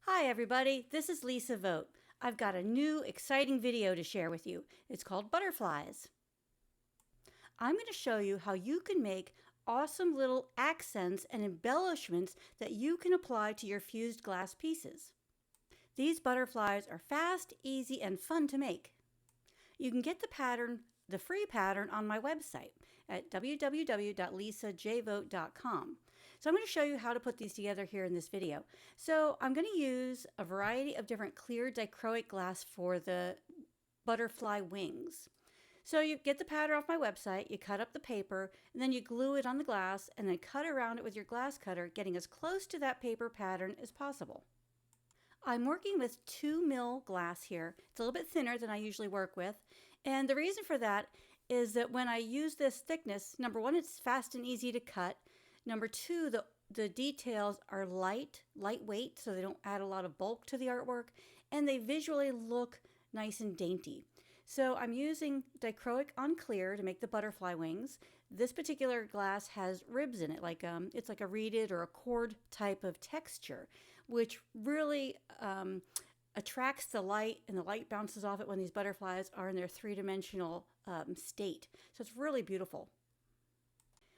Hi everybody, this is Lisa Vogt. I've got a new exciting video to share with you. It's called Butterflies. I'm going to show you how you can make awesome little accents and embellishments that you can apply to your fused glass pieces. These butterflies are fast, easy, and fun to make. You can get the free pattern on my website at www.lisajvogt.com. So I'm going to show you how to put these together here in this video. So I'm going to use a variety of different clear dichroic glass for the butterfly wings. So you get the pattern off my website, you cut up the paper, and then you glue it on the glass and then cut around it with your glass cutter, getting as close to that paper pattern as possible. I'm working with 2 mil glass here. It's a little bit thinner than I usually work with. And the reason for that is that when I use this thickness, number one, it's fast and easy to cut. Number two, the details are lightweight, so they don't add a lot of bulk to the artwork, and they visually look nice and dainty. So I'm using dichroic on clear to make the butterfly wings. This particular glass has ribs in it, it's like a reeded or a cord type of texture, which really attracts the light, and the light bounces off it when these butterflies are in their three-dimensional state. So it's really beautiful.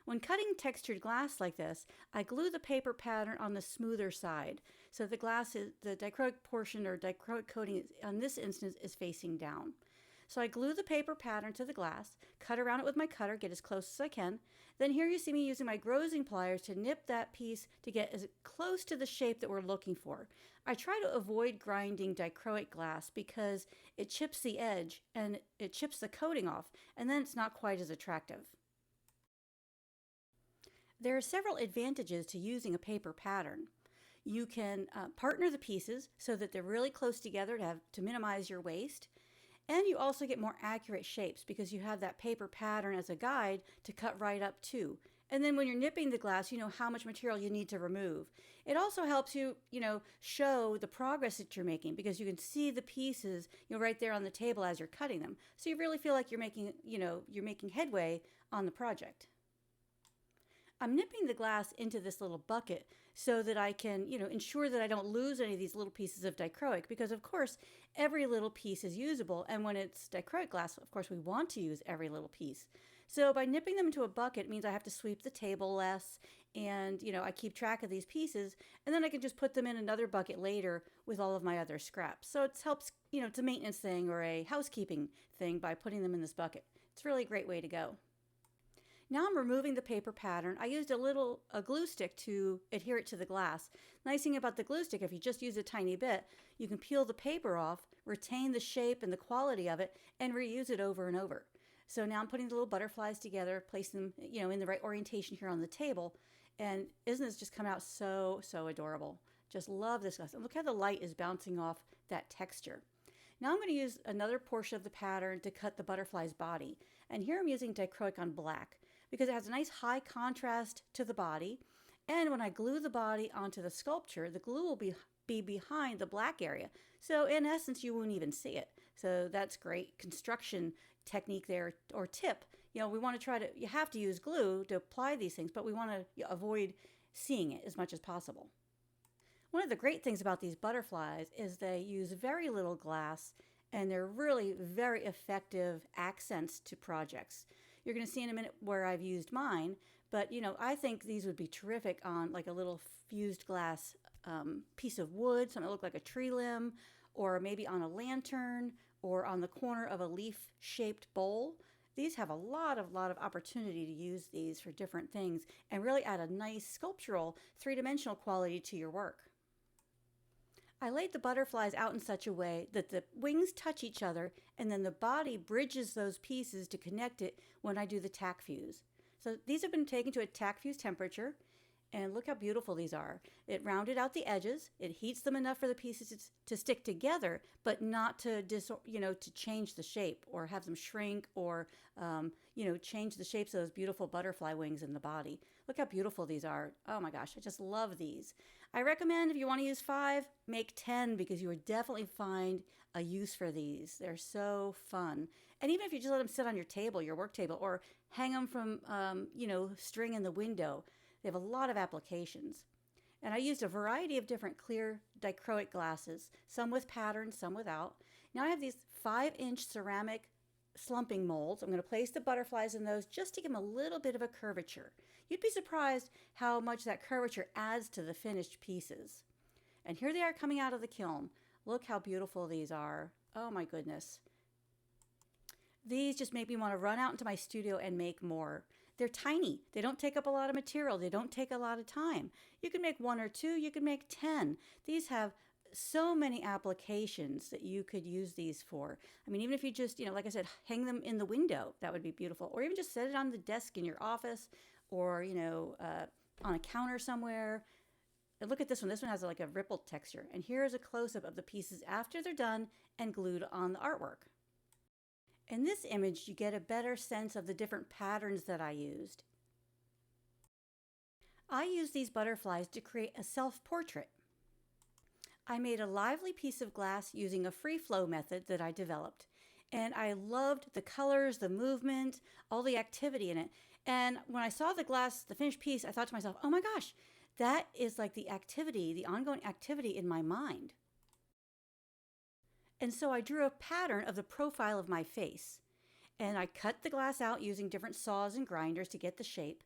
When cutting textured glass like this, I glue the paper pattern on the smoother side. So the dichroic portion or dichroic coating on this instance is facing down. So I glue the paper pattern to the glass, cut around it with my cutter, get as close as I can. Then here you see me using my grosing pliers to nip that piece to get as close to the shape that we're looking for. I try to avoid grinding dichroic glass because it chips the edge and it chips the coating off, and then it's not quite as attractive. There are several advantages to using a paper pattern. You can partner the pieces so that they're really close together to minimize your waste. And you also get more accurate shapes because you have that paper pattern as a guide to cut right up to. And then when you're nipping the glass, you know how much material you need to remove. It also helps you, show the progress that you're making because you can see the pieces, right there on the table as you're cutting them. So you really feel like you're making headway on the project. I'm nipping the glass into this little bucket so that I can, ensure that I don't lose any of these little pieces of dichroic because, of course, every little piece is usable. And when it's dichroic glass, of course, we want to use every little piece. So by nipping them into a bucket, it means I have to sweep the table less and, I keep track of these pieces. And then I can just put them in another bucket later with all of my other scraps. So it helps, it's a maintenance thing or a housekeeping thing by putting them in this bucket. It's really a great way to go. Now I'm removing the paper pattern. I used a glue stick to adhere it to the glass. Nice thing about the glue stick, if you just use a tiny bit, you can peel the paper off, retain the shape and the quality of it, and reuse it over and over. So now I'm putting the little butterflies together, placing them, in the right orientation here on the table. And isn't this just come out so, so adorable? Just love this glass. And look how the light is bouncing off that texture. Now I'm going to use another portion of the pattern to cut the butterfly's body. And here I'm using dichroic on black because it has a nice high contrast to the body. And when I glue the body onto the sculpture, the glue will be behind the black area. So in essence, you won't even see it. So that's great construction technique there, or tip. We want to you have to use glue to apply these things, but we want to avoid seeing it as much as possible. One of the great things about these butterflies is they use very little glass and they're really very effective accents to projects. You're going to see in a minute where I've used mine, but I think these would be terrific on like a little fused glass piece of wood, something that looked like a tree limb, or maybe on a lantern or on the corner of a leaf-shaped bowl. These have a lot of opportunity to use these for different things and really add a nice sculptural three-dimensional quality to your work. I laid the butterflies out in such a way that the wings touch each other and then the body bridges those pieces to connect it when I do the tack fuse. So these have been taken to a tack fuse temperature, and look how beautiful these are. It rounded out the edges. It heats them enough for the pieces to stick together, but not to to change the shape or have them shrink or change the shapes of those beautiful butterfly wings in the body. Look how beautiful these are. Oh my gosh, I just love these. I recommend if you want to use 5, make 10 because you would definitely find a use for these. They're so fun. And even if you just let them sit on your table, your work table, or hang them from string in the window, they have a lot of applications. And I used a variety of different clear dichroic glasses, some with patterns, some without. Now I have these 5-inch ceramic slumping molds. I'm going to place the butterflies in those just to give them a little bit of a curvature. You'd be surprised how much that curvature adds to the finished pieces. And here they are coming out of the kiln. Look how beautiful these are. Oh my goodness. These just make me want to run out into my studio and make more. They're tiny. They don't take up a lot of material. They don't take a lot of time. You can make 1 or 2. You can make 10. These have so many applications that you could use these for. I mean, even if you just, like I said, hang them in the window, that would be beautiful. Or even just set it on the desk in your office or, on a counter somewhere. And look at this one. This one has like a rippled texture. And here is a close-up of the pieces after they're done and glued on the artwork. In this image, you get a better sense of the different patterns that I used. I used these butterflies to create a self-portrait. I made a lively piece of glass using a free flow method that I developed. And I loved the colors, the movement, all the activity in it. And when I saw the glass, the finished piece, I thought to myself, oh my gosh, that is like the activity, the ongoing activity in my mind. And so I drew a pattern of the profile of my face. And I cut the glass out using different saws and grinders to get the shape.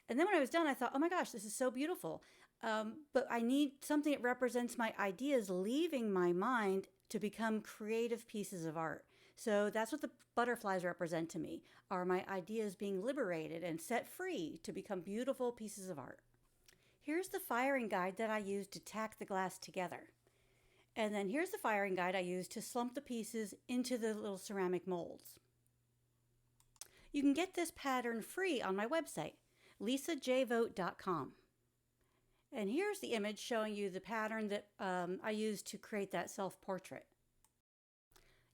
And then when I was done, I thought, oh my gosh, this is so beautiful. But I need something that represents my ideas leaving my mind to become creative pieces of art. So that's what the butterflies represent to me, are my ideas being liberated and set free to become beautiful pieces of art. Here's the firing guide that I used to tack the glass together. And then here's the firing guide I used to slump the pieces into the little ceramic molds. You can get this pattern free on my website, lisajvogt.com. And here's the image showing you the pattern that I used to create that self-portrait.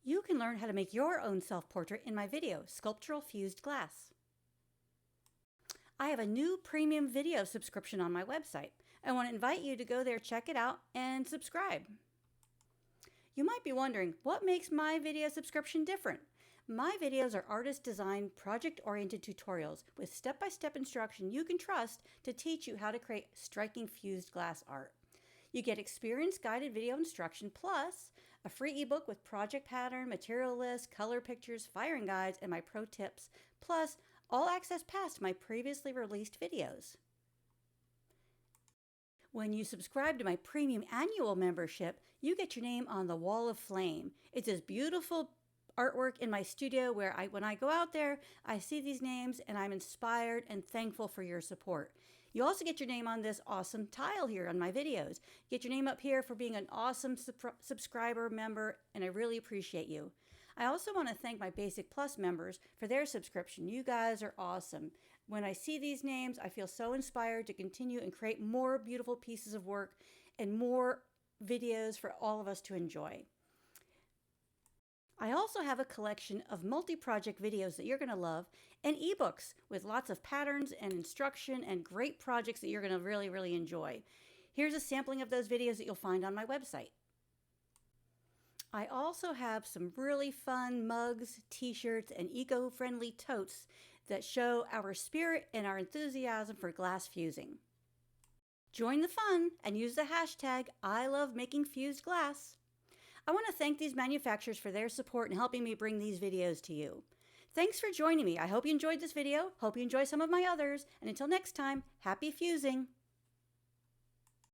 You can learn how to make your own self-portrait in my video, Sculptural Fused Glass. I have a new premium video subscription on my website. I want to invite you to go there, check it out, and subscribe. You might be wondering, what makes my video subscription different? My videos are artist-designed, project-oriented tutorials with step-by-step instruction you can trust to teach you how to create striking fused glass art. You get experience-guided video instruction plus a free ebook with project pattern, material list, color pictures, firing guides, and my pro tips, plus all access pass to my previously released videos. When you subscribe to my premium annual membership, you get your name on the Wall of Flame. It's this beautiful artwork in my studio where when I go out there, I see these names and I'm inspired and thankful for your support. You also get your name on this awesome tile here on my videos. You get your name up here for being an awesome subscriber member, and I really appreciate you. I also want to thank my Basic Plus members for their subscription. You guys are awesome. When I see these names, I feel so inspired to continue and create more beautiful pieces of work and more videos for all of us to enjoy. I also have a collection of multi-project videos that you're going to love and ebooks with lots of patterns and instruction and great projects that you're going to really, really enjoy. Here's a sampling of those videos that you'll find on my website. I also have some really fun mugs, t-shirts, and eco-friendly totes that show our spirit and our enthusiasm for glass fusing. Join the fun and use the hashtag #ILoveMakingFusedGlass. I want to thank these manufacturers for their support in helping me bring these videos to you. Thanks for joining me. I hope you enjoyed this video. Hope you enjoy some of my others. And until next time, happy fusing!